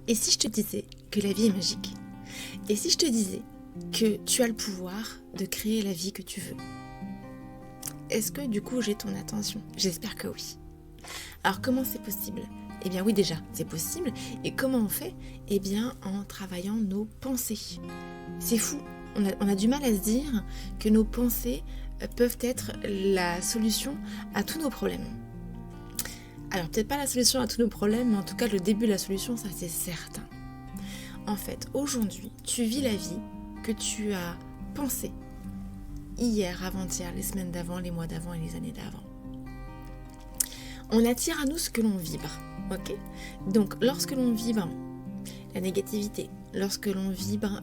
Et si je te disais que la vie est magique? Et si je te disais que tu as le pouvoir de créer la vie que tu veux? Est-ce que du coup j'ai ton attention? J'espère que oui. Alors comment c'est possible? Eh bien oui, déjà, c'est possible. Et comment on fait? Eh bien en travaillant nos pensées. C'est fou. On a du mal à se dire que nos pensées peuvent être la solution à tous nos problèmes. Alors peut-être pas la solution à tous nos problèmes, mais en tout cas le début de la solution, ça c'est certain. En fait, aujourd'hui, tu vis la vie que tu as pensée hier, avant-hier, les semaines d'avant, les mois d'avant et les années d'avant. On attire à nous ce que l'on vibre, ok? Donc lorsque l'on vibre la négativité, lorsque l'on vibre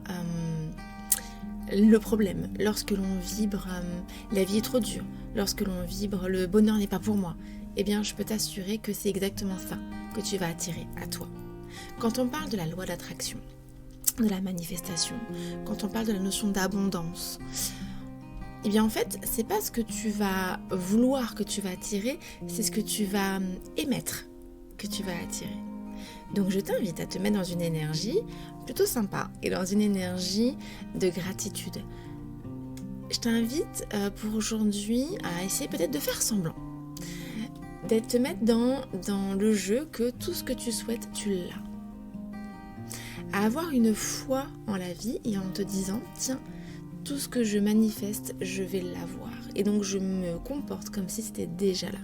le problème, lorsque l'on vibre la vie est trop dure, lorsque l'on vibre le bonheur n'est pas pour moi, eh bien je peux t'assurer que c'est exactement ça que tu vas attirer à toi. Quand on parle de la loi d'attraction, de la manifestation, quand on parle de la notion d'abondance, eh bien en fait, c'est pas ce que tu vas vouloir que tu vas attirer, c'est ce que tu vas émettre que tu vas attirer. Donc je t'invite à te mettre dans une énergie plutôt sympa et dans une énergie de gratitude. Je t'invite pour aujourd'hui à essayer peut-être de faire semblant, de te mettre dans le jeu que tout ce que tu souhaites, tu l'as. À avoir une foi en la vie et en te disant, tiens, tout ce que je manifeste, je vais l'avoir. Et donc je me comporte comme si c'était déjà là.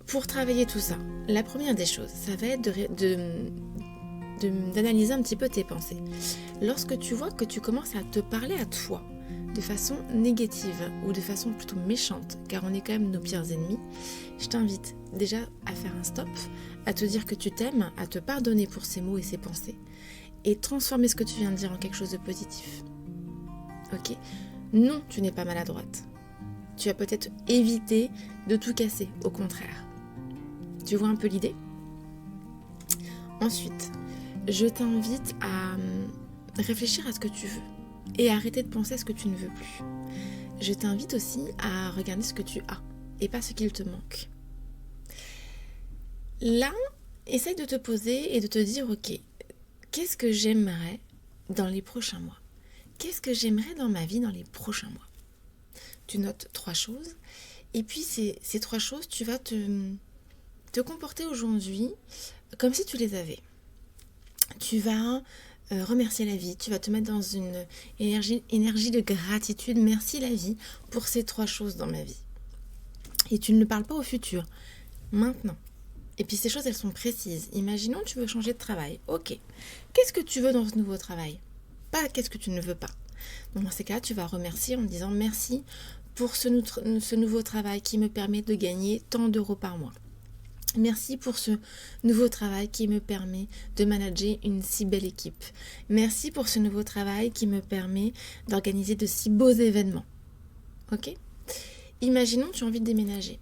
Pour travailler tout ça, la première des choses, ça va être d'analyser un petit peu tes pensées. Lorsque tu vois que tu commences à te parler à toi de façon négative ou de façon plutôt méchante, car on est quand même nos pires ennemis, je t'invite déjà à faire un stop, à te dire que tu t'aimes, à te pardonner pour ces mots et ces pensées, et transformer ce que tu viens de dire en quelque chose de positif. Ok? Non, tu n'es pas maladroite. Tu vas peut-être éviter de tout casser, au contraire. Tu vois un peu l'idée? Ensuite, je t'invite à réfléchir à ce que tu veux et arrêter de penser à ce que tu ne veux plus. Je t'invite aussi à regarder ce que tu as et pas ce qu'il te manque. Là, essaye de te poser et de te dire, ok, qu'est-ce que j'aimerais dans les prochains mois? Qu'est-ce que j'aimerais dans ma vie dans les prochains mois? Tu notes 3 choses et puis ces 3 choses, tu vas te comporter aujourd'hui comme si tu les avais. Tu vas remercier la vie, tu vas te mettre dans une énergie de gratitude. Merci la vie pour ces 3 choses dans ma vie. Et tu ne parles pas au futur, maintenant. Et puis ces choses, elles sont précises. Imaginons tu veux changer de travail. Ok, qu'est-ce que tu veux dans ce nouveau travail? Pas qu'est-ce que tu ne veux pas. Donc dans ces cas, tu vas remercier en disant merci pour ce nouveau travail qui me permet de gagner tant d'euros par mois. Merci pour ce nouveau travail qui me permet de manager une si belle équipe. Merci pour ce nouveau travail qui me permet d'organiser de si beaux événements. Ok? Imaginons tu as envie de déménager.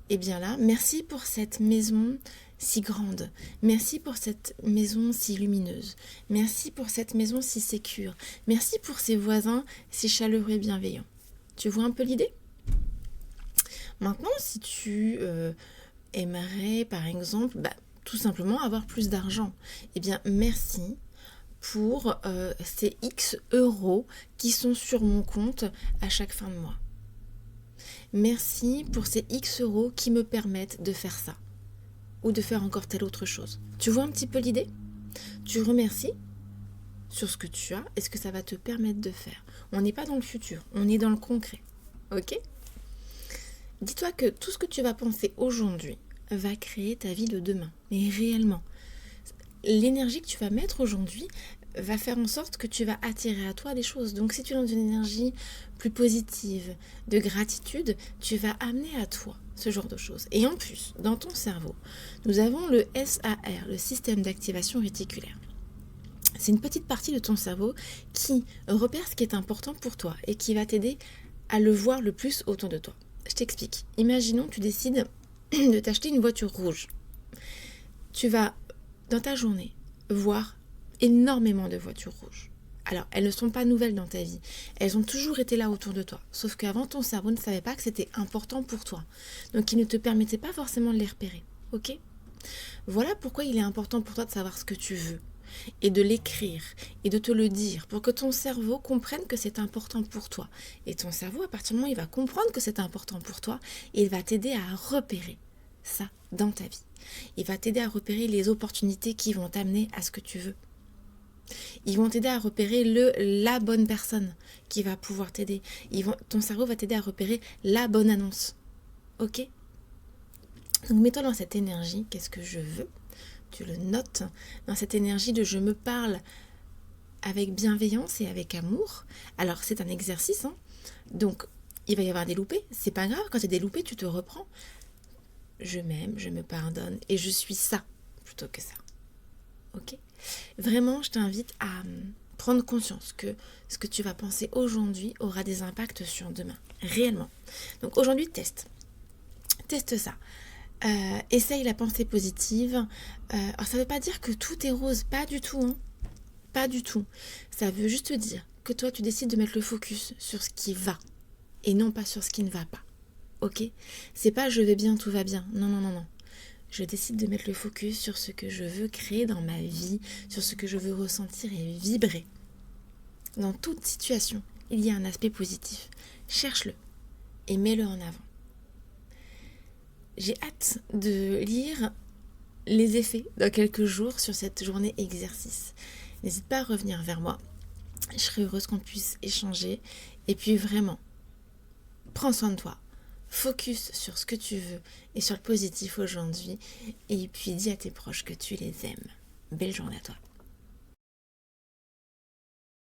Eh bien là, merci pour cette maison si grande. Merci pour cette maison si lumineuse. Merci pour cette maison si sécure. Merci pour ces voisins si chaleureux et bienveillants. Tu vois un peu l'idée? Maintenant, si tu aimerais, par exemple, tout simplement avoir plus d'argent, eh bien, merci pour ces X euros qui sont sur mon compte à chaque fin de mois. Merci pour ces X euros qui me permettent de faire ça ou de faire encore telle autre chose. Tu vois un petit peu l'idée? Tu remercies sur ce que tu as et ce que ça va te permettre de faire. On n'est pas dans le futur, on est dans le concret. Ok? Dis-toi que tout ce que tu vas penser aujourd'hui va créer ta vie de demain. Mais réellement, l'énergie que tu vas mettre aujourd'hui va faire en sorte que tu vas attirer à toi des choses. Donc si tu es dans une énergie plus positive, de gratitude, tu vas amener à toi ce genre de choses. Et en plus, dans ton cerveau, nous avons le SAR, le système d'activation réticulaire. C'est une petite partie de ton cerveau qui repère ce qui est important pour toi et qui va t'aider à le voir le plus autour de toi. Je t'explique. Imaginons que tu décides de t'acheter une voiture rouge. Tu vas, dans ta journée, voir énormément de voitures rouges. Alors, elles ne sont pas nouvelles dans ta vie. Elles ont toujours été là autour de toi. Sauf qu'avant, ton cerveau ne savait pas que c'était important pour toi. Donc, il ne te permettait pas forcément de les repérer. Ok ? Voilà pourquoi il est important pour toi de savoir ce que tu veux et de l'écrire et de te le dire pour que ton cerveau comprenne que c'est important pour toi. Et ton cerveau, à partir du moment où il va comprendre que c'est important pour toi, il va t'aider à repérer ça dans ta vie. Il va t'aider à repérer les opportunités qui vont t'amener à ce que tu veux. Ils vont t'aider à repérer la bonne personne qui va pouvoir t'aider. Ton cerveau va t'aider à repérer la bonne annonce. Ok ? Donc mets-toi dans cette énergie, qu'est-ce que je veux ? Tu le notes, dans cette énergie de je me parle avec bienveillance et avec amour. Alors c'est un exercice, hein. Donc il va y avoir des loupés, c'est pas grave, quand il y a des loupés, tu te reprends. Je m'aime, je me pardonne et je suis ça plutôt que ça. Ok ? Vraiment, je t'invite à prendre conscience que ce que tu vas penser aujourd'hui aura des impacts sur demain, réellement. Donc aujourd'hui, teste ça. Essaye la pensée positive. Alors ça ne veut pas dire que tout est rose, pas du tout, hein. Pas du tout. Ça veut juste dire que toi tu décides de mettre le focus sur ce qui va et non pas sur ce qui ne va pas. Ok ? C'est pas je vais bien, tout va bien. Non, non, non, non. Je décide de mettre le focus sur ce que je veux créer dans ma vie, sur ce que je veux ressentir et vibrer. Dans toute situation, il y a un aspect positif. Cherche-le et mets-le en avant. J'ai hâte de lire les effets dans quelques jours sur cette journée exercice. N'hésite pas à revenir vers moi. Je serai heureuse qu'on puisse échanger. Et puis vraiment, prends soin de toi. Focus sur ce que tu veux et sur le positif aujourd'hui. Et puis dis à tes proches que tu les aimes. Belle journée à toi.